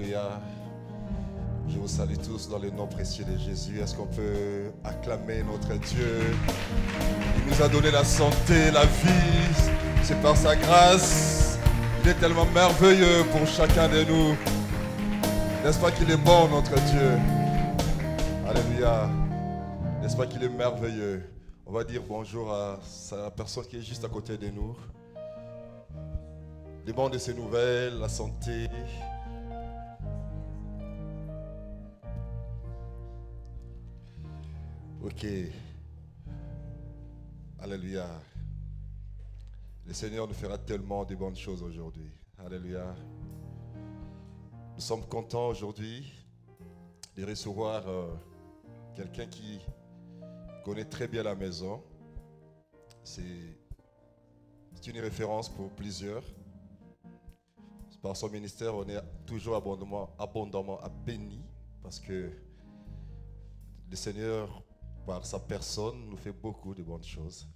Alléluia. Je vous salue tous dans le nom précieux de Jésus. Est-ce qu'on peut acclamer notre Dieu? Il nous a donné la santé, la vie. C'est par sa grâce. Il est tellement merveilleux pour chacun de nous. N'est-ce pas qu'il est bon, notre Dieu? Alléluia. N'est-ce pas qu'il est merveilleux? On va dire bonjour à la personne qui est juste à côté de nous. Les bons de ses nouvelles, la santé. Ok. Alléluia. Le Seigneur nous fera tellement de bonnes choses aujourd'hui. Alléluia. Nous sommes contents aujourd'hui de recevoir quelqu'un qui connaît très bien la maison. C'est une référence pour plusieurs. Par son ministère, on est toujours abondamment béni parce que le Seigneur, par sa personne, nous fait beaucoup de bonnes choses.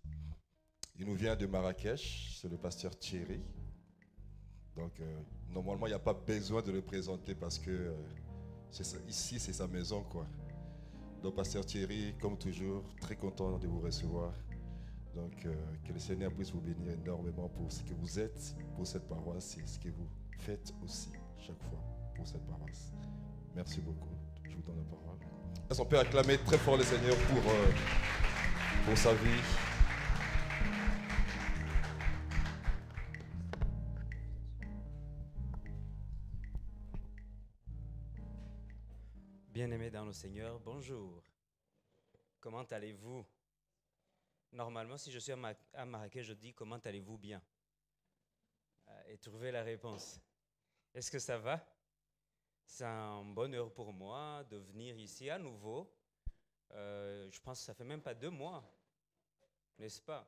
Il nous vient de Marrakech, c'est le pasteur Thierry. Donc, normalement, il n'y a pas besoin de le présenter parce que ici, c'est sa maison, quoi. Donc, pasteur Thierry, comme toujours, très content de vous recevoir. Donc, que le Seigneur puisse vous bénir énormément pour ce que vous êtes, pour cette paroisse et ce que vous faites aussi, chaque fois, pour cette paroisse. Merci beaucoup. Je vous donne la parole. Est-ce qu'on peut acclamer très fort le Seigneur pour sa vie? Bien-aimés dans le Seigneur, bonjour. Comment allez-vous? Normalement, si je suis à Marrakech, je dis comment allez-vous bien? Et trouver la réponse. Est-ce que ça va? C'est un bonheur pour moi de venir ici à nouveau. Je pense que ça fait même pas 2 mois, n'est-ce pas?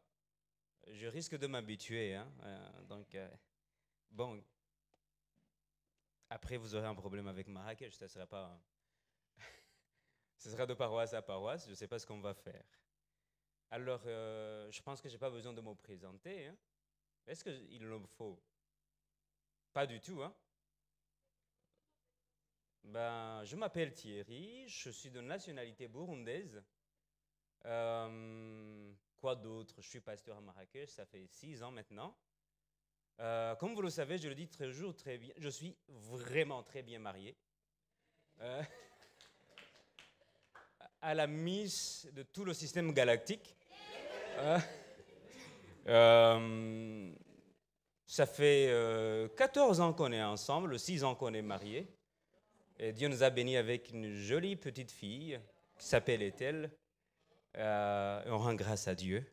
Je risque de m'habituer. Hein? Bon, après vous aurez un problème avec Marrakech, ça sera pas... Ce sera de paroisse à paroisse, je ne sais pas ce qu'on va faire. Alors, je pense que je n'ai pas besoin de me présenter. Hein? Est-ce qu'il le faut? Pas du tout. Hein? Ben, je m'appelle Thierry, je suis de nationalité burundaise. Quoi d'autre? Je suis pasteur à Marrakech, ça fait 6 ans maintenant. Comme vous le savez, je le dis toujours très bien, je suis vraiment très bien marié. À la Miss de tout le système galactique. Ça fait 14 ans qu'on est ensemble, 6 ans qu'on est mariés. Et Dieu nous a bénis avec une jolie petite fille qui s'appelle Ethel. On rend grâce à Dieu.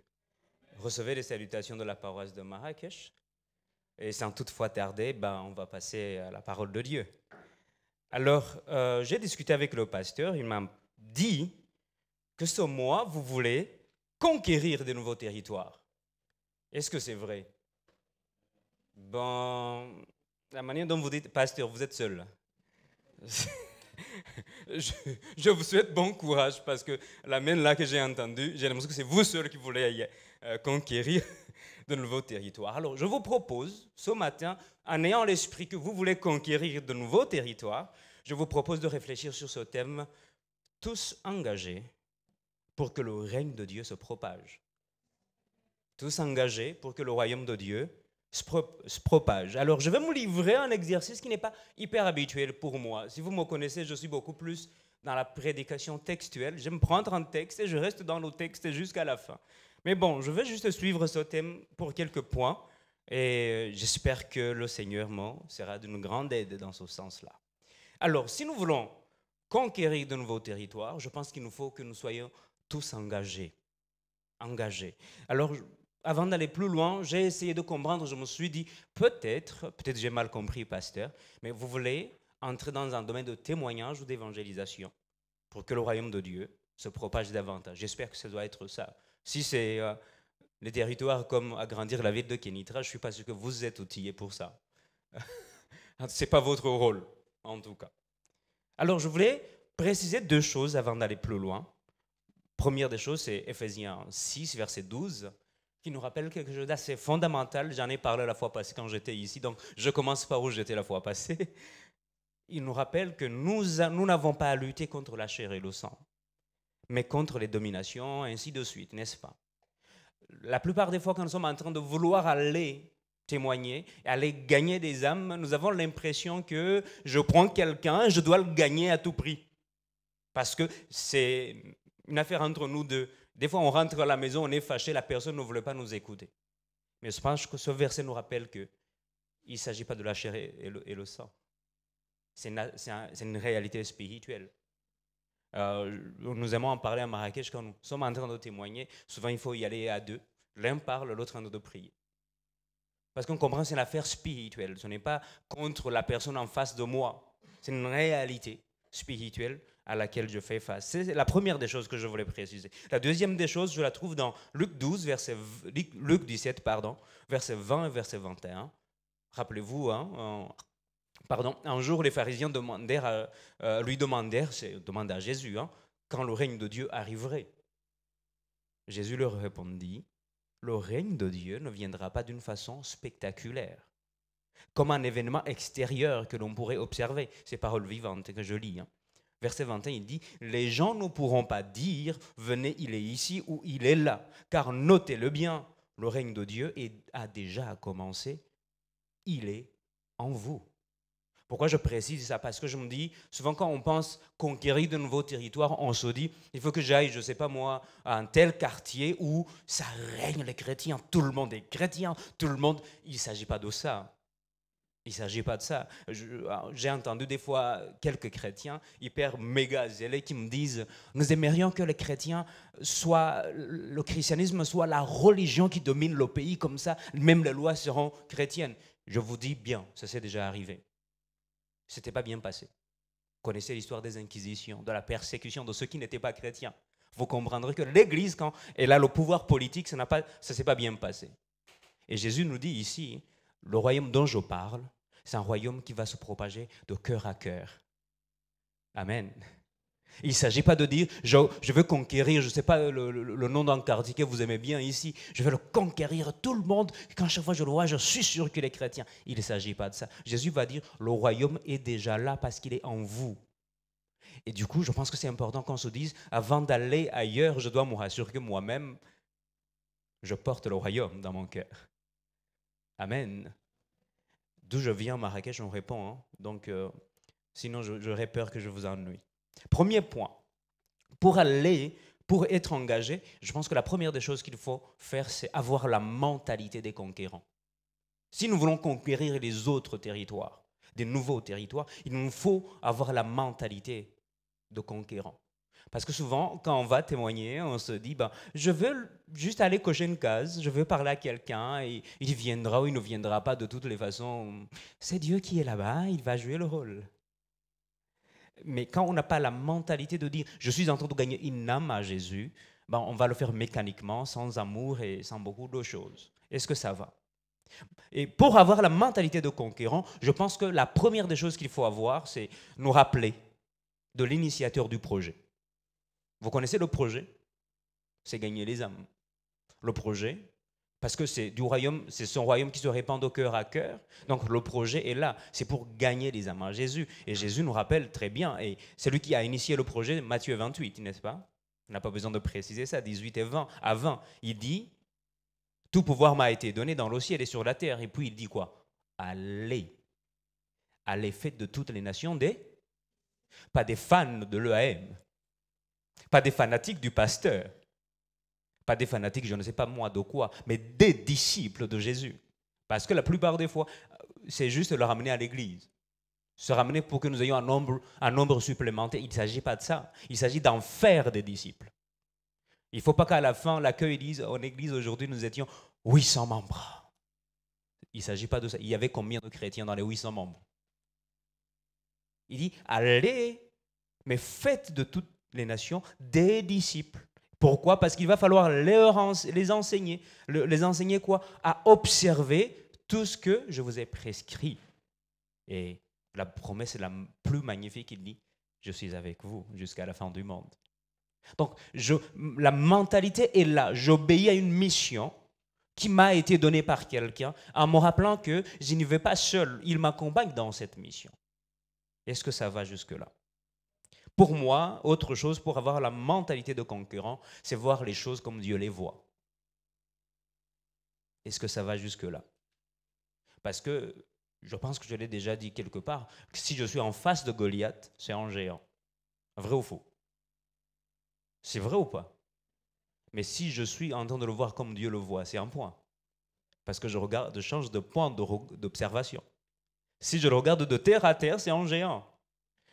Recevez les salutations de la paroisse de Marrakech. Et sans toutefois tarder, on va passer à la parole de Dieu. Alors, j'ai discuté avec le pasteur. Il m'a dit que ce mois, vous voulez conquérir de nouveaux territoires. Est-ce que c'est vrai? Bon, la manière dont vous dites, pasteur, vous êtes seul. Je vous souhaite bon courage parce que la main là que j'ai entendue, j'ai l'impression que c'est vous seul qui voulez conquérir de nouveaux territoires. Alors, je vous propose ce matin, en ayant l'esprit que vous voulez conquérir de nouveaux territoires, je vous propose de réfléchir sur ce thème, tous engagés pour que le règne de Dieu se propage. Tous engagés pour que le royaume de Dieu se propage. Alors, je vais me livrer à un exercice qui n'est pas hyper habituel pour moi. Si vous me connaissez, je suis beaucoup plus dans la prédication textuelle. J'aime prendre un texte et je reste dans le texte jusqu'à la fin. Mais bon, je vais juste suivre ce thème pour quelques points et j'espère que le Seigneur sera d'une grande aide dans ce sens-là. Alors, si nous voulons conquérir de nouveaux territoires, je pense qu'il nous faut que nous soyons tous engagés. Alors, avant d'aller plus loin, j'ai essayé de comprendre, je me suis dit, peut-être j'ai mal compris, pasteur, mais vous voulez entrer dans un domaine de témoignage ou d'évangélisation pour que le royaume de Dieu se propage davantage. J'espère que ça doit être ça. Si c'est les territoires comme agrandir la ville de Kénitra, je ne suis pas sûr que vous êtes outillés pour ça. Ce n'est pas votre rôle, en tout cas. Alors, je voulais préciser 2 choses avant d'aller plus loin. Première des choses, c'est Ephésiens 6, verset 12, qui nous rappelle quelque chose d'assez fondamental. J'en ai parlé la fois passée quand j'étais ici, donc je commence par où j'étais la fois passée. il nous rappelle que nous n'avons pas à lutter contre la chair et le sang, mais contre les dominations, ainsi de suite, n'est-ce pas? La plupart des fois, quand nous sommes en train de vouloir aller témoigner, aller gagner des âmes, nous avons l'impression que je prends quelqu'un, je dois le gagner à tout prix. Parce que c'est une affaire entre nous deux. Des fois, on rentre à la maison, on est fâché, la personne ne voulait pas nous écouter. Mais je pense que ce verset nous rappelle qu'il ne s'agit pas de la chair et le sang. C'est une réalité spirituelle. Nous aimons en parler à Marrakech quand nous sommes en train de témoigner. Souvent, il faut y aller à deux. L'un parle, l'autre en train de prier. Parce qu'on comprend que c'est une affaire spirituelle. Ce n'est pas contre la personne en face de moi. C'est une réalité spirituelle à laquelle je fais face. C'est la première des choses que je voulais préciser. La deuxième des choses, je la trouve dans Luc 17, verset 20 et verset 21. Rappelez-vous, un jour, les pharisiens lui demandèrent à Jésus, quand le règne de Dieu arriverait. Jésus leur répondit, le règne de Dieu ne viendra pas d'une façon spectaculaire, comme un événement extérieur que l'on pourrait observer. Ces paroles vivantes que je lis. Verset 21, il dit, les gens ne pourront pas dire, venez, il est ici ou il est là, car notez-le bien, le règne de Dieu a déjà commencé, il est en vous. Pourquoi je précise ça? Parce que je me dis, souvent quand on pense conquérir de nouveaux territoires, on se dit, il faut que j'aille, je ne sais pas moi, à un tel quartier où ça règne les chrétiens, tout le monde est chrétien, tout le monde... Il ne s'agit pas de ça. Il ne s'agit pas de ça. J'ai entendu des fois quelques chrétiens hyper méga zélés qui me disent, nous aimerions que les chrétiens le christianisme soit la religion qui domine le pays, comme ça, même les lois seront chrétiennes. Je vous dis bien, ça s'est déjà arrivé. Ce n'était pas bien passé. Vous connaissez l'histoire des inquisitions, de la persécution de ceux qui n'étaient pas chrétiens. Vous comprendrez que l'Église, quand elle a le pouvoir politique, ça ne s'est pas bien passé. Et Jésus nous dit ici, le royaume dont je parle, c'est un royaume qui va se propager de cœur à cœur. Amen. Il ne s'agit pas de dire, je veux conquérir, je ne sais pas le nom d'un quartier que vous aimez bien ici, je veux le conquérir tout le monde, quand chaque fois je le vois, je suis sûr qu'il est chrétien. Il ne s'agit pas de ça. Jésus va dire, le royaume est déjà là parce qu'il est en vous. Et du coup, je pense que c'est important qu'on se dise, avant d'aller ailleurs, je dois me rassurer que moi-même, je porte le royaume dans mon cœur. Amen. D'où je viens, Marrakech, on répond. Donc, sinon, j'aurais peur que je vous ennuie. Premier point, pour être engagé, je pense que la première des choses qu'il faut faire, c'est avoir la mentalité des conquérants. Si nous voulons conquérir les autres territoires, des nouveaux territoires, il nous faut avoir la mentalité de conquérants. Parce que souvent, quand on va témoigner, on se dit, je veux juste aller cocher une case, je veux parler à quelqu'un, et il viendra ou il ne viendra pas de toutes les façons. C'est Dieu qui est là-bas, il va jouer le rôle. Mais quand on n'a pas la mentalité de dire, je suis en train de gagner une âme à Jésus, on va le faire mécaniquement, sans amour et sans beaucoup de choses. Est-ce que ça va? Et pour avoir la mentalité de conquérant, je pense que la première des choses qu'il faut avoir, c'est nous rappeler de l'initiateur du projet. Vous connaissez le projet? C'est gagner les âmes. Le projet, parce que c'est son royaume qui se répand de cœur à cœur. Donc le projet est là, c'est pour gagner les âmes à Jésus. Et Jésus nous rappelle très bien, et c'est lui qui a initié le projet, Matthieu 28, n'est-ce pas? On n'a pas besoin de préciser ça, 18 et 20. À 20, il dit, tout pouvoir m'a été donné dans le ciel et sur la terre. Et puis il dit quoi? Allez. Allez, faites de toutes les nations pas des fans de l'EAM, pas des fanatiques du pasteur, pas des fanatiques, je ne sais pas moi de quoi, mais des disciples de Jésus. Parce que la plupart des fois, c'est juste le ramener à l'église. Se ramener pour que nous ayons un nombre supplémentaire. Il ne s'agit pas de ça. Il s'agit d'en faire des disciples. Il ne faut pas qu'à la fin, l'accueil dise, en église aujourd'hui, nous étions 800 membres. Il ne s'agit pas de ça. Il y avait combien de chrétiens dans les 800 membres? Il dit, allez, mais faites de toutes les nations des disciples. Pourquoi? Parce qu'il va falloir les enseigner. Les enseigner quoi? À observer tout ce que je vous ai prescrit. Et la promesse est la plus magnifique, il dit, je suis avec vous jusqu'à la fin du monde. Donc, la mentalité est là. J'obéis à une mission qui m'a été donnée par quelqu'un en me rappelant que je n'y vais pas seul. Il m'accompagne dans cette mission. Est-ce que ça va jusque-là? Pour moi, autre chose, pour avoir la mentalité de conquérant, c'est voir les choses comme Dieu les voit. Est-ce que ça va jusque-là? Parce que je pense que je l'ai déjà dit quelque part, que si je suis en face de Goliath, c'est un géant. Vrai ou faux? C'est vrai ou pas? Mais si je suis en train de le voir comme Dieu le voit, c'est un point. Parce que je change de point d'observation. Si je le regarde de terre à terre, c'est un géant.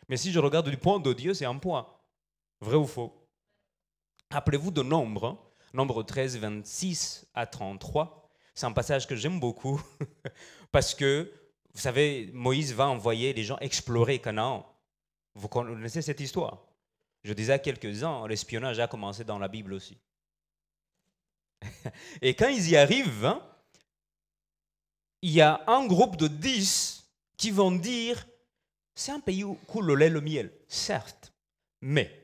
Mais si je regarde du point de Dieu, c'est un point. Vrai ou faux? Rappelez-vous de Nombre, hein? Nombre 13, 26 à 33. C'est un passage que j'aime beaucoup parce que, vous savez, Moïse va envoyer les gens explorer Canaan. Vous connaissez cette histoire? Je disais à quelques-uns, l'espionnage a commencé dans la Bible aussi. Et quand ils y arrivent, hein, il y a un groupe de 10 qui vont dire, c'est un pays où coule le lait, le miel, certes, mais,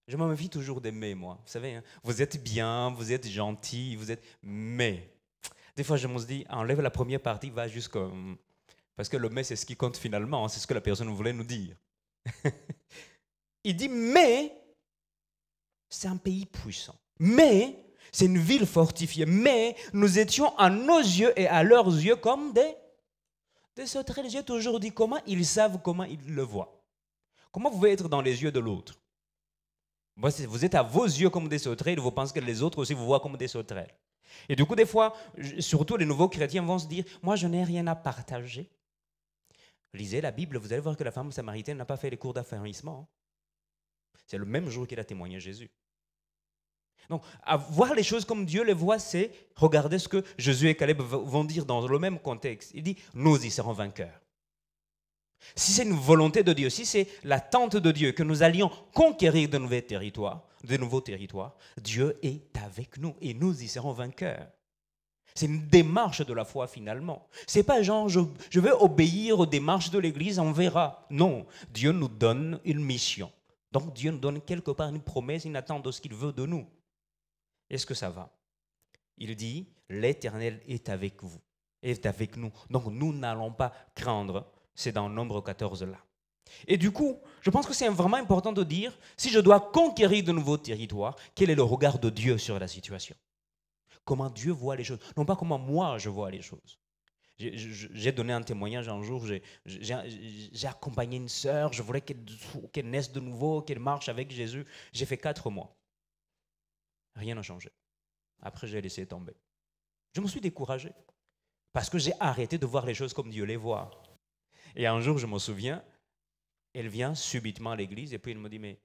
je me méfie toujours des mais, moi. Vous savez, hein, vous êtes bien, vous êtes gentil, vous êtes, mais. Des fois, je me dis, enlève la première partie, va jusqu'au... Parce que le mais, c'est ce qui compte finalement, hein, c'est ce que la personne voulait nous dire. Il dit, mais, c'est un pays puissant. Mais, c'est une ville fortifiée. Mais, nous étions à nos yeux et à leurs yeux comme des sauterelles. J'ai toujours dit, comment ils savent, comment ils le voient. Comment vous pouvez être dans les yeux de l'autre? Vous êtes à vos yeux comme des sauterelles, vous pensez que les autres aussi vous voient comme des sauterelles. Et du coup, des fois, surtout les nouveaux chrétiens vont se dire, moi je n'ai rien à partager. Lisez la Bible, vous allez voir que la femme samaritaine n'a pas fait les cours d'affermissement. C'est le même jour qu'il a témoigné Jésus. Donc, à voir les choses comme Dieu les voit, c'est regarder ce que Jésus et Caleb vont dire dans le même contexte. Il dit, nous y serons vainqueurs. Si c'est une volonté de Dieu, si c'est l'attente de Dieu que nous allions conquérir de nouveaux territoires, Dieu est avec nous et nous y serons vainqueurs. C'est une démarche de la foi finalement. C'est pas genre je vais obéir aux démarches de l'Église, on verra. Non, Dieu nous donne une mission. Donc Dieu nous donne quelque part une promesse, une attente de ce qu'il veut de nous. Est-ce que ça va? Il dit, l'Éternel est avec vous, est avec nous. Donc nous n'allons pas craindre. C'est dans Nombre 14 là. Et du coup, je pense que c'est vraiment important de dire, si je dois conquérir de nouveaux territoires, quel est le regard de Dieu sur la situation? Comment Dieu voit les choses, non pas comment moi je vois les choses. J'ai donné un témoignage un jour, j'ai accompagné une sœur, je voulais qu'elle naisse de nouveau, qu'elle marche avec Jésus. J'ai fait 4 mois. Rien n'a changé. Après, j'ai laissé tomber. Je me suis découragé parce que j'ai arrêté de voir les choses comme Dieu les voit. Et un jour, je me souviens, elle vient subitement à l'église et puis elle me dit, mais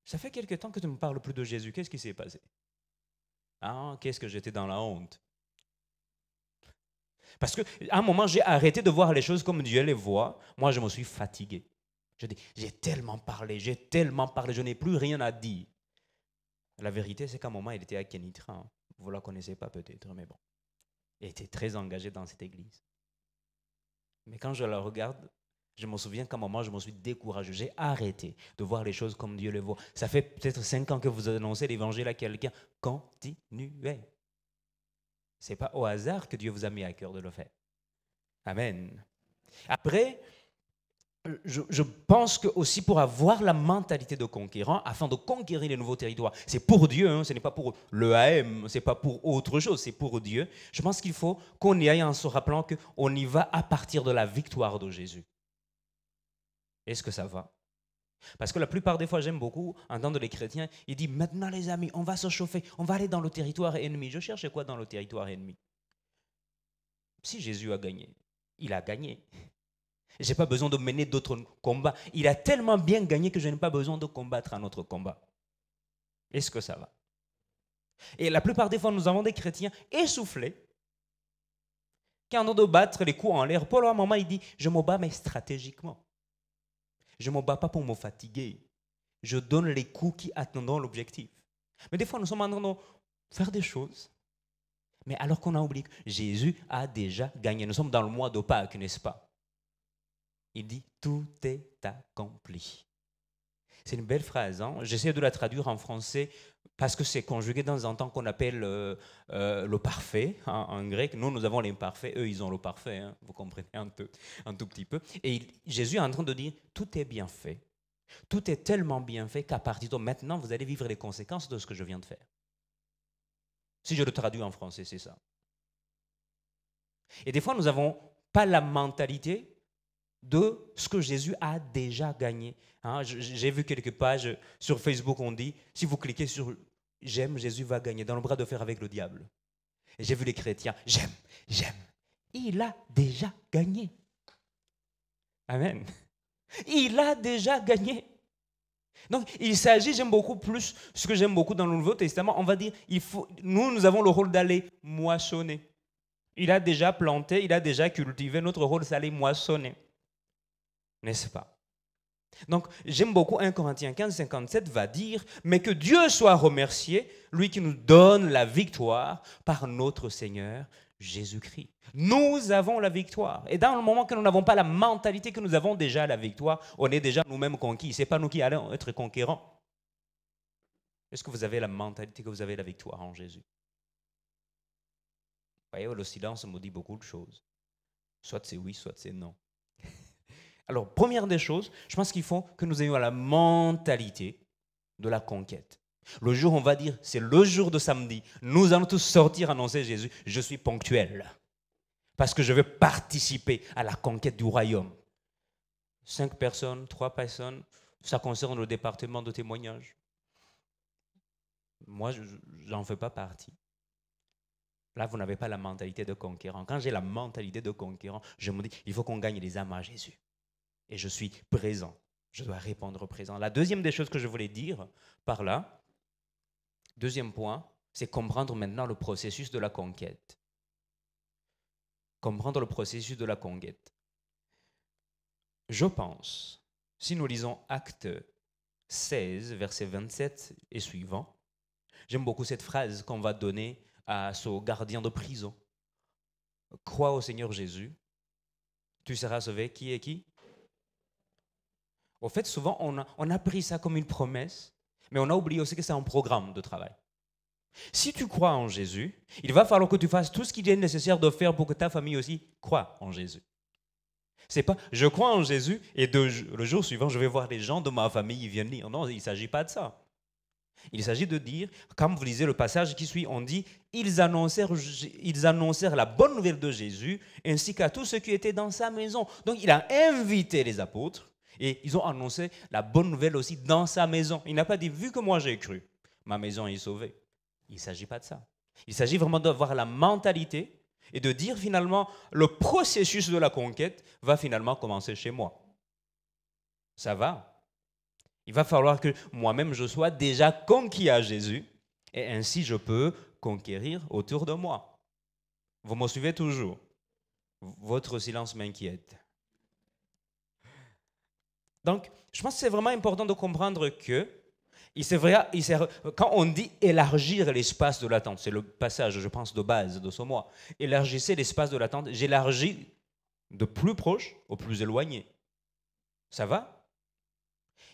ça fait quelque temps que tu ne me parles plus de Jésus, qu'est-ce qui s'est passé? Ah, qu'est-ce que j'étais dans la honte. Parce qu'à un moment, j'ai arrêté de voir les choses comme Dieu les voit. Moi, je me suis fatigué. Je dis, j'ai tellement parlé, je n'ai plus rien à dire. La vérité, c'est qu'à un moment, il était à Kenitra. Hein. Vous ne la connaissez pas peut-être, mais bon. Elle était très engagée dans cette église. Mais quand je la regarde, je me souviens qu'à un moment, je me suis découragé. J'ai arrêté de voir les choses comme Dieu les voit. Ça fait peut-être 5 ans que vous annoncez l'évangile à quelqu'un. Continuez. Ce n'est pas au hasard que Dieu vous a mis à cœur de le faire. Amen. Après, je pense que aussi pour avoir la mentalité de conquérant, afin de conquérir les nouveaux territoires, c'est pour Dieu, hein, ce n'est pas pour l'EAM, ce n'est pas pour autre chose, c'est pour Dieu. Je pense qu'il faut qu'on y aille en se rappelant qu'on y va à partir de la victoire de Jésus. Est-ce que ça va? Parce que la plupart des fois, j'aime beaucoup entendre les chrétiens, ils disent, maintenant les amis, on va se chauffer, on va aller dans le territoire ennemi. Je cherche quoi dans le territoire ennemi? Si Jésus a gagné, il a gagné. Je n'ai pas besoin de mener d'autres combats. Il a tellement bien gagné que je n'ai pas besoin de combattre un autre combat. Est-ce que ça va? Et la plupart des fois, nous avons des chrétiens essoufflés qui en ont de battre les coups en l'air. Paul, à un moment, il dit, je me bats, mais stratégiquement. Je ne me bats pas pour me fatiguer. Je donne les coups qui attendent l'objectif. Mais des fois, nous sommes en train de faire des choses. Mais alors qu'on a oublié que Jésus a déjà gagné. Nous sommes dans le mois de Pâques, n'est-ce pas? Il dit, tout est accompli. C'est une belle phrase. Hein? J'essaie de la traduire en français parce que c'est conjugué dans un temps qu'on appelle le parfait en grec. Nous avons l'imparfait, eux, ils ont le parfait. Hein? Vous comprenez un tout petit peu. Et Jésus est en train de dire, tout est bien fait. Tout est tellement bien fait qu'à partir de maintenant, vous allez vivre les conséquences de ce que je viens de faire. Si je le traduis en français, c'est ça. Et des fois, nous n'avons pas la mentalité de ce que Jésus a déjà gagné. Hein, j'ai vu quelques pages sur Facebook, on dit, si vous cliquez sur « J'aime, Jésus va gagner » dans le bras de fer avec le diable. Et j'ai vu les chrétiens, « J'aime, j'aime ». Il a déjà gagné. Amen. Il a déjà gagné. Donc, il s'agit, j'aime beaucoup plus, ce que j'aime beaucoup dans le Nouveau Testament, on va dire, nous avons le rôle d'aller moissonner. Il a déjà planté, il a déjà cultivé, notre rôle c'est d'aller moissonner. N'est-ce pas? Donc, j'aime beaucoup 1 Corinthiens 15, 57 va dire, mais que Dieu soit remercié, lui qui nous donne la victoire par notre Seigneur Jésus-Christ. Nous avons la victoire. Et dans le moment que nous n'avons pas la mentalité que nous avons déjà la victoire, on est déjà nous-mêmes conquis. Ce n'est pas nous qui allons être conquérants. Est-ce que vous avez la mentalité que vous avez la victoire en Jésus? Vous voyez, le silence me dit beaucoup de choses. Soit c'est oui, soit c'est non. Alors, première des choses, je pense qu'il faut que nous ayons la mentalité de la conquête. Le jour où on va dire, c'est le jour de samedi, nous allons tous sortir annoncer Jésus, je suis ponctuel. Parce que je veux participer à la conquête du royaume. 5 personnes, 3 personnes, ça concerne le département de témoignage. Moi, je n'en fais pas partie. Là, vous n'avez pas la mentalité de conquérant. Quand j'ai la mentalité de conquérant, je me dis, il faut qu'on gagne les âmes à Jésus. Et je suis présent. Je dois répondre présent. La deuxième des choses que je voulais dire par là, deuxième point, c'est comprendre maintenant le processus de la conquête. Comprendre le processus de la conquête. Je pense, si nous lisons Actes 16, versets 27 et suivant, j'aime beaucoup cette phrase qu'on va donner à ce gardien de prison. Crois au Seigneur Jésus, tu seras sauvé. Qui est qui? Au fait, souvent, on a pris ça comme une promesse, mais on a oublié aussi que c'est un programme de travail. Si tu crois en Jésus, il va falloir que tu fasses tout ce qu'il est nécessaire de faire pour que ta famille aussi croie en Jésus. C'est pas je crois en Jésus et le jour suivant, je vais voir les gens de ma famille, ils viennent lire. Non, il ne s'agit pas de ça. Il s'agit de dire, comme vous lisez le passage qui suit, on dit ils annoncèrent la bonne nouvelle de Jésus ainsi qu'à tous ceux qui étaient dans sa maison. Donc il a invité les apôtres et ils ont annoncé la bonne nouvelle aussi dans sa maison. Il n'a pas dit, vu que moi j'ai cru, ma maison est sauvée. Il ne s'agit pas de ça. Il s'agit vraiment d'avoir la mentalité et de dire finalement, le processus de la conquête va finalement commencer chez moi. Ça va. Il va falloir que moi-même je sois déjà conquis à Jésus et ainsi je peux conquérir autour de moi. Vous me suivez toujours? Votre silence m'inquiète. Donc, je pense que c'est vraiment important de comprendre que quand on dit élargir l'espace de l'attente, c'est le passage, je pense, de base de ce mois. Élargissez l'espace de l'attente, j'élargis de plus proche au plus éloigné. Ça va?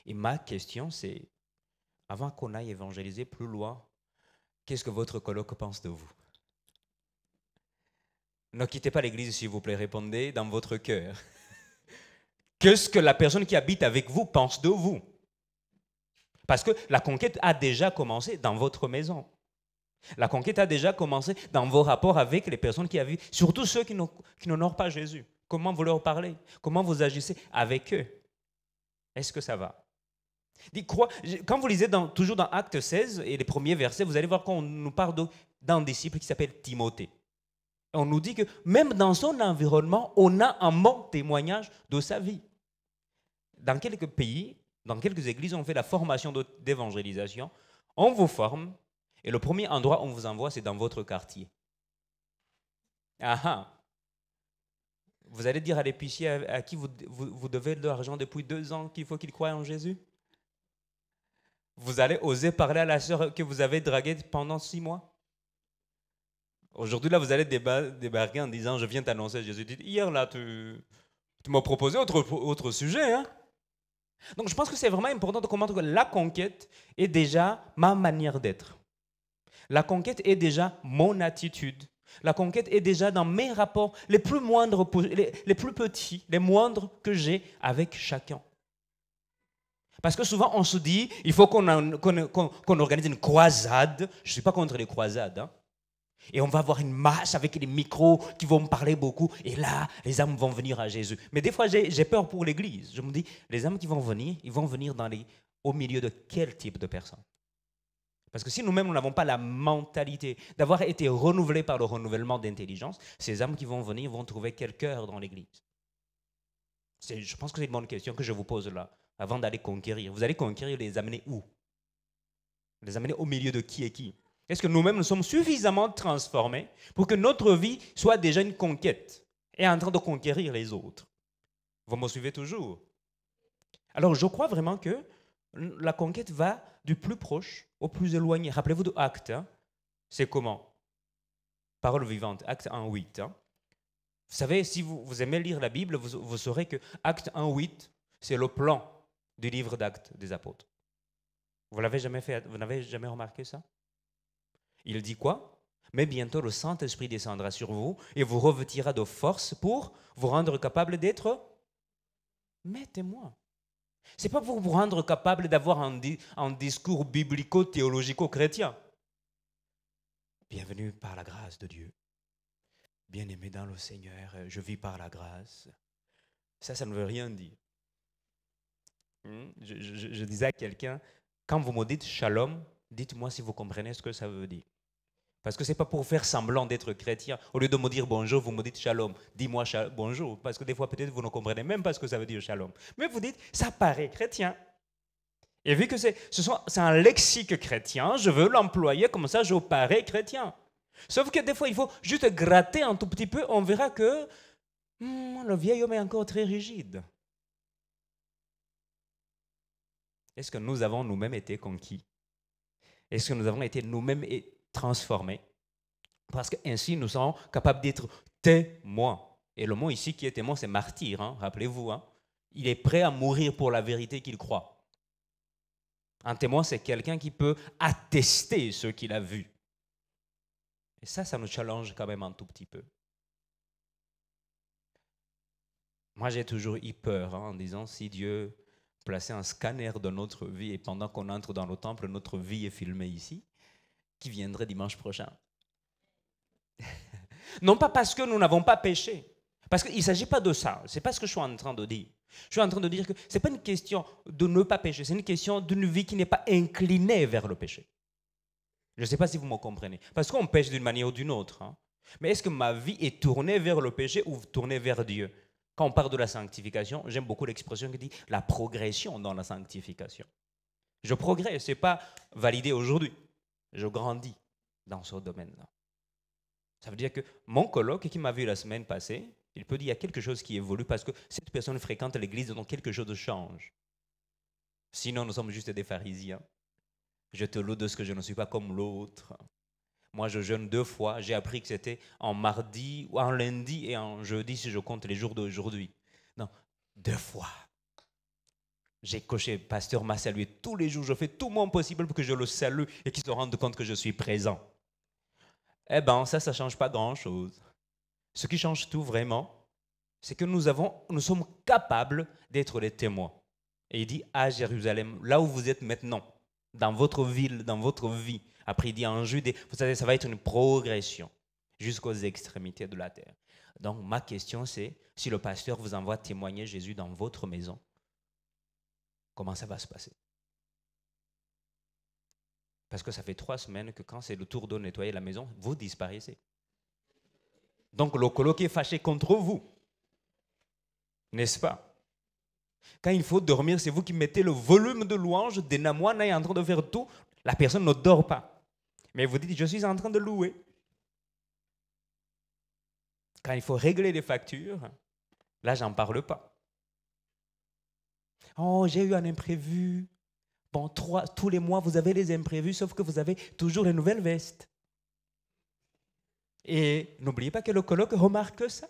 Et ma question, c'est, avant qu'on aille évangéliser plus loin, qu'est-ce que votre coloc pense de vous? Ne quittez pas l'église, s'il vous plaît, répondez dans votre cœur. Qu'est-ce que la personne qui habite avec vous pense de vous? Parce que la conquête a déjà commencé dans votre maison. La conquête a déjà commencé dans vos rapports avec les personnes qui habitent, surtout ceux qui n'honorent pas Jésus. Comment vous leur parlez? Comment vous agissez avec eux? Est-ce que ça va? Quand vous lisez toujours dans Actes 16 et les premiers versets, vous allez voir qu'on nous parle d'un disciple qui s'appelle Timothée. Et on nous dit que même dans son environnement, on a un bon témoignage de sa vie. Dans quelques pays, dans quelques églises, on fait la formation d'évangélisation. On vous forme et le premier endroit où on vous envoie, c'est dans votre quartier. Ah! Vous allez dire à l'épicier à qui vous devez de l'argent depuis 2 ans qu'il faut qu'il croie en Jésus? Vous allez oser parler à la sœur que vous avez draguée pendant 6 mois? Aujourd'hui, là, vous allez débarquer en disant, je viens t'annoncer Jésus. Hier, là, tu m'as proposé autre sujet, hein? Donc je pense que c'est vraiment important de comprendre que la conquête est déjà ma manière d'être. La conquête est déjà mon attitude. La conquête est déjà dans mes rapports les plus moindres, les plus petits, les moindres que j'ai avec chacun. Parce que souvent on se dit, il faut qu'on organise une croisade. Je ne suis pas contre les croisades. Hein. Et on va avoir une marche avec les micros qui vont me parler beaucoup. Et là, les âmes vont venir à Jésus. Mais des fois, j'ai peur pour l'Église. Je me dis, les âmes qui vont venir, ils vont venir au milieu de quel type de personnes? Parce que si nous-mêmes, nous n'avons pas la mentalité d'avoir été renouvelés par le renouvellement d'intelligence, ces âmes qui vont venir vont trouver quel cœur dans l'Église? Je pense que c'est une bonne question que je vous pose là, avant d'aller conquérir. Vous allez conquérir, les amener où? Les amener au milieu de qui et qui? Est-ce que nous-mêmes, nous sommes suffisamment transformés pour que notre vie soit déjà une conquête et en train de conquérir les autres? Vous me suivez toujours? Alors, je crois vraiment que la conquête va du plus proche au plus éloigné. Rappelez-vous de Actes. Hein? C'est comment? Parole vivante, Actes 1:8. Hein? Vous savez, si vous aimez lire la Bible, vous saurez que Actes 1:8, c'est le plan du livre d'Actes des apôtres. Vous n'avez jamais remarqué ça? Il dit quoi? Mais bientôt le Saint-Esprit descendra sur vous et vous revêtira de force pour vous rendre capable d'être mes témoins. Ce n'est pas pour vous rendre capable d'avoir un discours biblico-théologico-chrétien. Bienvenue par la grâce de Dieu. Bien-aimé dans le Seigneur, je vis par la grâce. Ça ne veut rien dire. Je disais à quelqu'un, quand vous me dites shalom, dites-moi si vous comprenez ce que ça veut dire. Parce que ce n'est pas pour faire semblant d'être chrétien. Au lieu de me dire bonjour, vous me dites shalom. Dis-moi bonjour, parce que des fois peut-être vous ne comprenez même pas ce que ça veut dire shalom. Mais vous dites, ça paraît chrétien. Et vu que c'est un lexique chrétien, je veux l'employer comme ça, je parais chrétien. Sauf que des fois, il faut juste gratter un tout petit peu, on verra que le vieil homme est encore très rigide. Est-ce que nous avons nous-mêmes été conquis? Est-ce que nous avons été nous-mêmes transformés? Parce qu'ainsi, nous sommes capables d'être témoins. Et le mot ici qui est témoin, c'est martyr, hein, rappelez-vous. Hein. Il est prêt à mourir pour la vérité qu'il croit. Un témoin, c'est quelqu'un qui peut attester ce qu'il a vu. Et ça nous challenge quand même un tout petit peu. Moi, j'ai toujours eu peur en disant, si Dieu plaçait un scanner de notre vie et pendant qu'on entre dans le temple, notre vie est filmée ici, qui viendrait dimanche prochain? Non pas parce que nous n'avons pas péché, parce qu'il ne s'agit pas de ça, ce n'est pas ce que je suis en train de dire. Je suis en train de dire que ce n'est pas une question de ne pas pécher, c'est une question d'une vie qui n'est pas inclinée vers le péché. Je ne sais pas si vous me comprenez, parce qu'on pêche d'une manière ou d'une autre. Hein. Mais est-ce que ma vie est tournée vers le péché ou tournée vers Dieu? Quand on parle de la sanctification, j'aime beaucoup l'expression qui dit la progression dans la sanctification. Je progresse, ce n'est pas validé aujourd'hui. Je grandis dans ce domaine-là. Ça veut dire que mon coloc qui m'a vu la semaine passée, il peut dire qu'il y a quelque chose qui évolue parce que cette personne fréquente l'église, donc quelque chose change. Sinon, nous sommes juste des pharisiens. Je te loue de ce que je ne suis pas comme l'autre. Moi, je jeûne 2 fois. J'ai appris que c'était en mardi, ou en lundi et en jeudi, si je compte les jours d'aujourd'hui. Non, 2 fois. J'ai coché, le pasteur m'a salué tous les jours. Je fais tout mon possible pour que je le salue et qu'il se rende compte que je suis présent. Eh bien, ça ne change pas grand-chose. Ce qui change tout vraiment, c'est que nous sommes capables d'être des témoins. Et il dit à Jérusalem, là où vous êtes maintenant, dans votre ville, dans votre vie. Après, il dit en Judée, vous savez, ça va être une progression jusqu'aux extrémités de la terre. Donc, ma question, c'est, si le pasteur vous envoie témoigner Jésus dans votre maison, comment ça va se passer? Parce que ça fait 3 semaines que quand c'est le tour de nettoyer la maison, vous disparaissez. Donc, le coloc est fâché contre vous. N'est-ce pas? Quand il faut dormir, c'est vous qui mettez le volume de louange, des namoines est en train de faire tout. La personne ne dort pas. Mais vous dites, je suis en train de louer. Quand il faut régler les factures, là, j'en parle pas. Oh, j'ai eu un imprévu. Bon, tous les mois, vous avez les imprévus, sauf que vous avez toujours les nouvelles vestes. Et n'oubliez pas que le coloc remarque ça.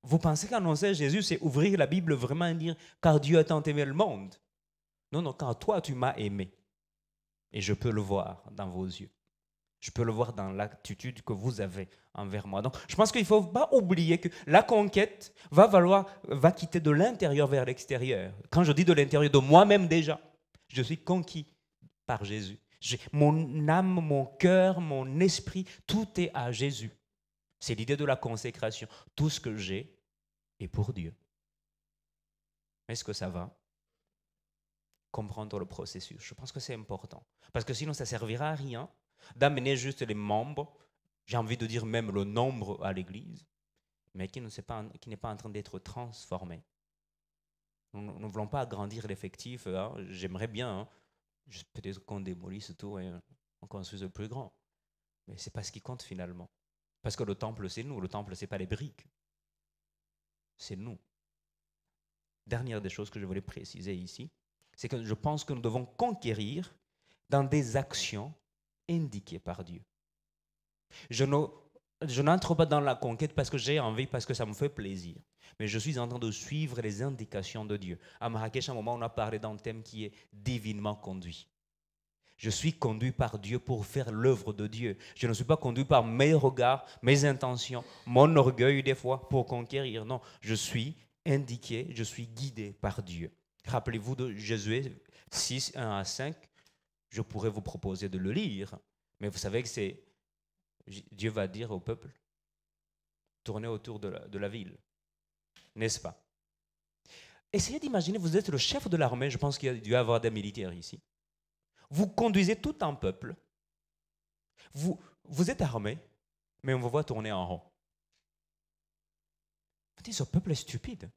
Vous pensez qu'annoncer Jésus, c'est ouvrir la Bible vraiment et dire « car Dieu a tant aimé le monde ». Non, non, car toi, tu m'as aimé. Et je peux le voir dans vos yeux. Je peux le voir dans l'attitude que vous avez envers moi. Donc, je pense qu'il ne faut pas oublier que la conquête va quitter de l'intérieur vers l'extérieur. Quand je dis de l'intérieur, de moi-même déjà, je suis conquis par Jésus. Mon âme, mon cœur, mon esprit, tout est à Jésus. C'est l'idée de la consécration. Tout ce que j'ai est pour Dieu. Est-ce que ça va? Comprendre le processus. Je pense que c'est important. Parce que sinon, ça ne servira à rien d'amener juste les membres, j'ai envie de dire même le nombre à l'Église, mais qui n'est pas en train d'être transformé. Nous ne voulons pas agrandir l'effectif. Hein. J'aimerais bien, hein, peut-être qu'on démolisse tout et on construise le plus grand. Mais ce n'est pas ce qui compte finalement. Parce que le temple, c'est nous. Le temple, ce n'est pas les briques. C'est nous. Dernière des choses que je voulais préciser ici, c'est que je pense que nous devons conquérir dans des actions indiquées par Dieu. Je n'entre pas dans la conquête parce que j'ai envie, parce que ça me fait plaisir. Mais je suis en train de suivre les indications de Dieu. À Marrakech, à un moment, on a parlé d'un thème qui est divinement conduit. Je suis conduit par Dieu pour faire l'œuvre de Dieu. Je ne suis pas conduit par mes regards, mes intentions, mon orgueil des fois pour conquérir. Non, je suis indiqué, je suis guidé par Dieu. Rappelez-vous de Josué 6, 1 à 5. Je pourrais vous proposer de le lire, mais vous savez que Dieu va dire au peuple, tournez autour de la ville, n'est-ce pas? Essayez d'imaginer, vous êtes le chef de l'armée, je pense qu'il y a dû y avoir des militaires ici. Vous conduisez tout un peuple, vous êtes armé, mais on vous voit tourner en rond. Vous dites, ce peuple est stupide.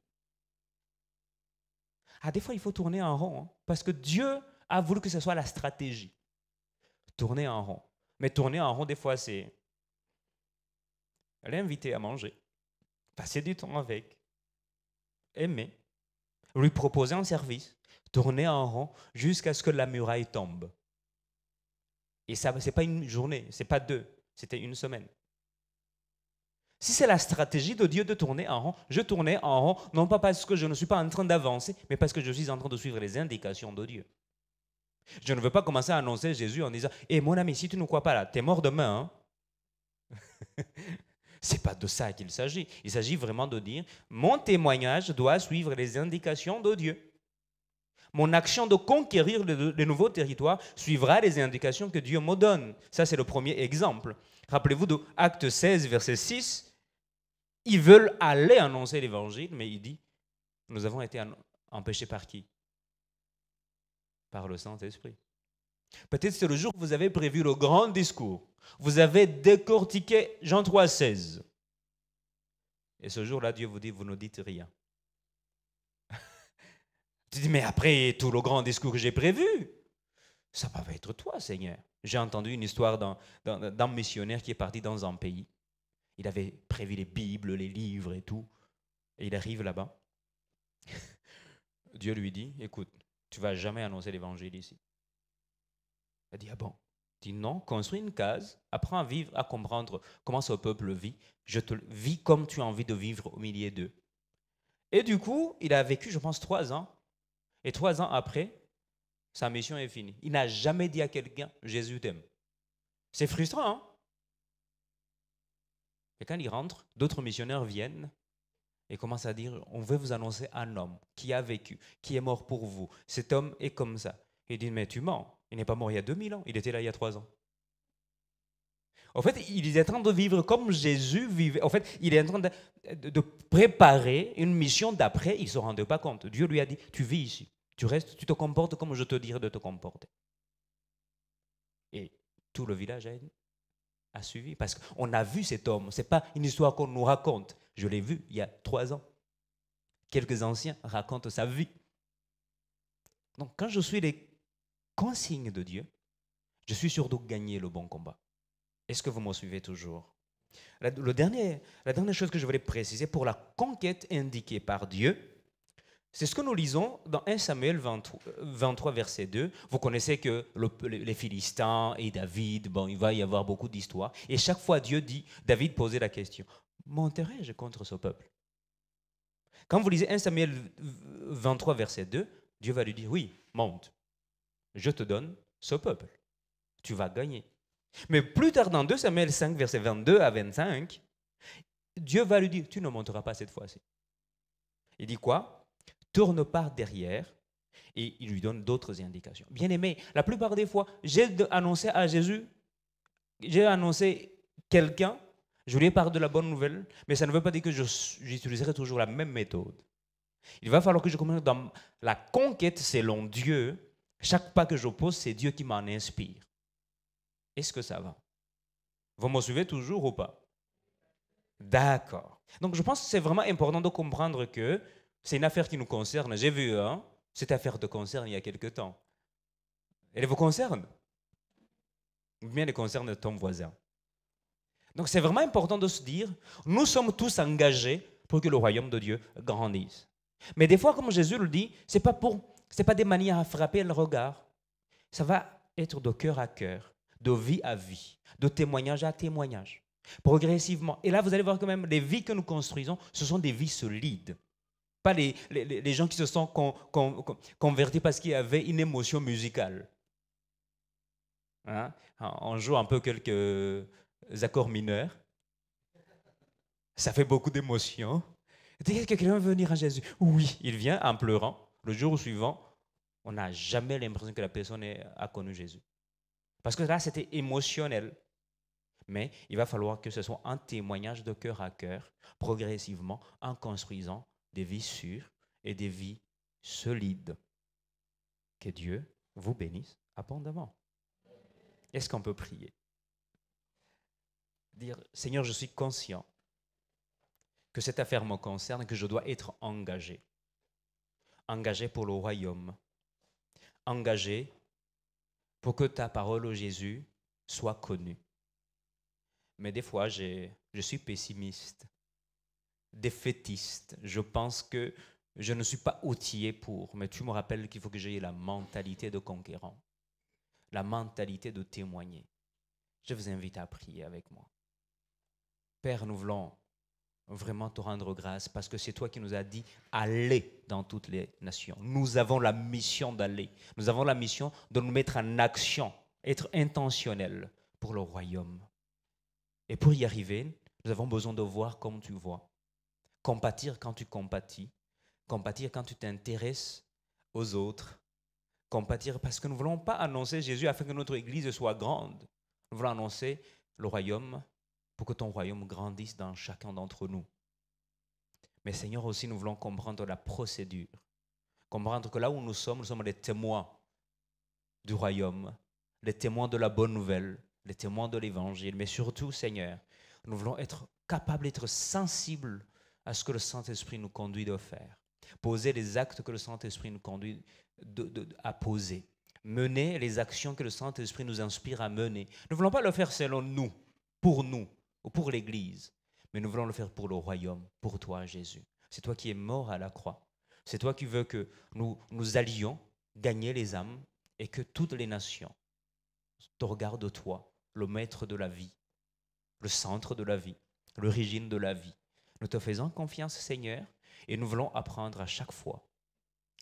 Ah, des fois, il faut tourner en rond, hein, parce que Dieu a voulu que ce soit la stratégie. Tourner en rond. Mais tourner en rond, des fois, c'est l'inviter à manger, passer du temps avec, aimer, lui proposer un service, tourner en rond jusqu'à ce que la muraille tombe. Et ça, ce n'est pas une journée, ce n'est pas 2, c'était une semaine. Si c'est la stratégie de Dieu de tourner en rond, je tournais en rond, non pas parce que je ne suis pas en train d'avancer, mais parce que je suis en train de suivre les indications de Dieu. Je ne veux pas commencer à annoncer Jésus en disant « Eh mon ami, si tu ne crois pas là, tu es mort demain. Hein? » Ce n'est pas de ça qu'il s'agit. Il s'agit vraiment de dire « Mon témoignage doit suivre les indications de Dieu. Mon action de conquérir les nouveaux territoires suivra les indications que Dieu me donne. » Ça, c'est le premier exemple. Rappelez-vous de Acte 16, verset 6. Ils veulent aller annoncer l'évangile, mais il dit « Nous avons été empêchés par qui? Par le Saint-Esprit. » Peut-être c'est le jour où vous avez prévu le grand discours. Vous avez décortiqué Jean 3, 16. Et ce jour-là, Dieu vous dit, vous ne dites rien. Tu dis, mais après tout le grand discours que j'ai prévu, ça va pas être toi, Seigneur. J'ai entendu une histoire d'un missionnaire qui est parti dans un pays. Il avait prévu les Bibles, les livres et tout. Et il arrive là-bas. Dieu lui dit, écoute, tu ne vas jamais annoncer l'évangile ici. Il dit, ah bon? Il dit, non, construis une case, apprends à vivre, à comprendre comment ce peuple vit. Je te vis comme tu as envie de vivre au milieu d'eux. Et du coup, il a vécu, je pense, 3 ans. Et 3 ans après, sa mission est finie. Il n'a jamais dit à quelqu'un, Jésus t'aime. C'est frustrant, hein? Et quand il rentre, d'autres missionnaires viennent et commencent à dire, on veut vous annoncer un homme qui a vécu, qui est mort pour vous. Cet homme est comme ça. Il dit, mais tu mens. Il n'est pas mort il y a 2000 ans, il était là il y a 3 ans. En fait, il est en train de vivre comme Jésus vivait. En fait, il est en train de préparer une mission d'après, il ne se rendait pas compte. Dieu lui a dit, tu vis ici, tu restes, tu te comportes comme je te dirai de te comporter. Et tout le village a suivi, parce qu'on a vu cet homme. Ce n'est pas une histoire qu'on nous raconte. Je l'ai vu il y a 3 ans. Quelques anciens racontent sa vie. Donc, quand je suis les consignes de Dieu, je suis sûr de gagner le bon combat. Est-ce que vous me suivez toujours? La dernière chose que je voulais préciser pour la conquête indiquée par Dieu, c'est ce que nous lisons dans 1 Samuel 23, verset 2. Vous connaissez que les Philistins et David, bon, il va y avoir beaucoup d'histoires. Et chaque fois, Dieu dit, David posait la question, monterai-je contre ce peuple? Quand vous lisez 1 Samuel 23, verset 2, Dieu va lui dire, oui, monte, je te donne ce peuple, tu vas gagner. Mais plus tard dans 2 Samuel 5, verset 22 à 25, Dieu va lui dire, tu ne monteras pas cette fois-ci. Il dit quoi? Tourne par derrière, et il lui donne d'autres indications. Bien aimé, la plupart des fois, j'ai annoncé à Jésus, j'ai annoncé quelqu'un, je lui ai parlé de la bonne nouvelle, mais ça ne veut pas dire que j'utiliserai toujours la même méthode. Il va falloir que je commence dans la conquête selon Dieu. Chaque pas que je pose, c'est Dieu qui m'en inspire. Est-ce que ça va? Vous me suivez toujours ou pas? D'accord. Donc je pense que c'est vraiment important de comprendre que c'est une affaire qui nous concerne. J'ai vu cette affaire te concerne il y a quelque temps. Elle vous concerne? Ou bien elle concerne ton voisin? Donc c'est vraiment important de se dire, nous sommes tous engagés pour que le royaume de Dieu grandisse. Mais des fois, comme Jésus le dit, ce n'est pas des manières à frapper le regard. Ça va être de cœur à cœur, de vie à vie, de témoignage à témoignage, progressivement. Et là, vous allez voir quand même, les vies que nous construisons, ce sont des vies solides. Pas les gens qui se sont convertis parce qu'il y avait une émotion musicale. Hein? On joue un peu quelques accords mineurs. Ça fait beaucoup d'émotions. Est-ce que quelqu'un veut venir à Jésus? Oui, il vient en pleurant. Le jour suivant, on n'a jamais l'impression que la personne a connu Jésus. Parce que là, c'était émotionnel. Mais il va falloir que ce soit un témoignage de cœur à cœur, progressivement, en construisant des vies sûres et des vies solides. Que Dieu vous bénisse abondamment. Est-ce qu'on peut prier? Dire, Seigneur, je suis conscient que cette affaire me concerne, que je dois être engagé. Engagé pour le royaume. Engagé pour que ta parole, Jésus, soit connue. Mais des fois, je suis pessimiste, défaitiste. Je pense que je ne suis pas outillé pour. Mais tu me rappelles qu'il faut que j'aie la mentalité de conquérant, la mentalité de témoigner. Je vous invite à prier avec moi. Père, nous voulons vraiment te rendre grâce parce que c'est toi qui nous as dit allez dans toutes les nations. Nous avons la mission d'aller. Nous avons la mission de nous mettre en action, être intentionnels pour le royaume. Et pour y arriver, nous avons besoin de voir comme tu vois. Compatir quand tu compatis. Compatir quand tu t'intéresses aux autres. Compatir parce que nous ne voulons pas annoncer Jésus afin que notre Église soit grande. Nous voulons annoncer le royaume pour que ton royaume grandisse dans chacun d'entre nous. Mais Seigneur aussi, nous voulons comprendre la procédure. Comprendre que là où nous sommes les témoins du royaume, les témoins de la bonne nouvelle, les témoins de l'évangile. Mais surtout, Seigneur, nous voulons être capables d'être sensibles à ce que le Saint-Esprit nous conduit de faire. Poser les actes que le Saint-Esprit nous conduit à poser. Mener les actions que le Saint-Esprit nous inspire à mener. Nous ne voulons pas le faire selon nous, ou pour l'Église, mais nous voulons le faire pour le royaume, pour toi, Jésus. C'est toi qui es mort à la croix. C'est toi qui veux que nous allions gagner les âmes et que toutes les nations te regardent toi, le maître de la vie, le centre de la vie, l'origine de la vie. Nous te faisons confiance, Seigneur, et nous voulons apprendre à chaque fois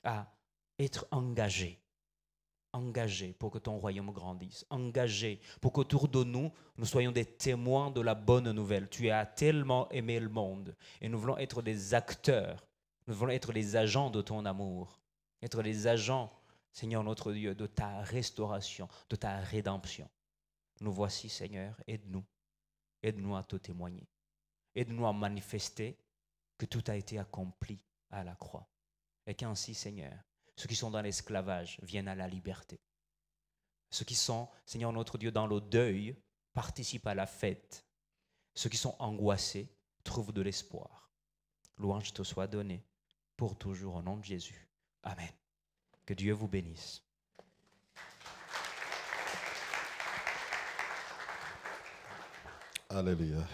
à être engagés pour que ton royaume grandisse, engagés pour qu'autour de nous, nous soyons des témoins de la bonne nouvelle. Tu as tellement aimé le monde et nous voulons être des acteurs, nous voulons être les agents de ton amour, être les agents, Seigneur notre Dieu, de ta restauration, de ta rédemption. Nous voici, Seigneur, aide-nous. Aide-nous à te témoigner. Aide-nous à manifester que tout a été accompli à la croix. Et qu'ainsi, Seigneur, ceux qui sont dans l'esclavage viennent à la liberté. Ceux qui sont, Seigneur notre Dieu, dans le deuil participent à la fête. Ceux qui sont angoissés trouvent de l'espoir. Louange te soit donnée pour toujours au nom de Jésus. Amen. Que Dieu vous bénisse. Alléluia.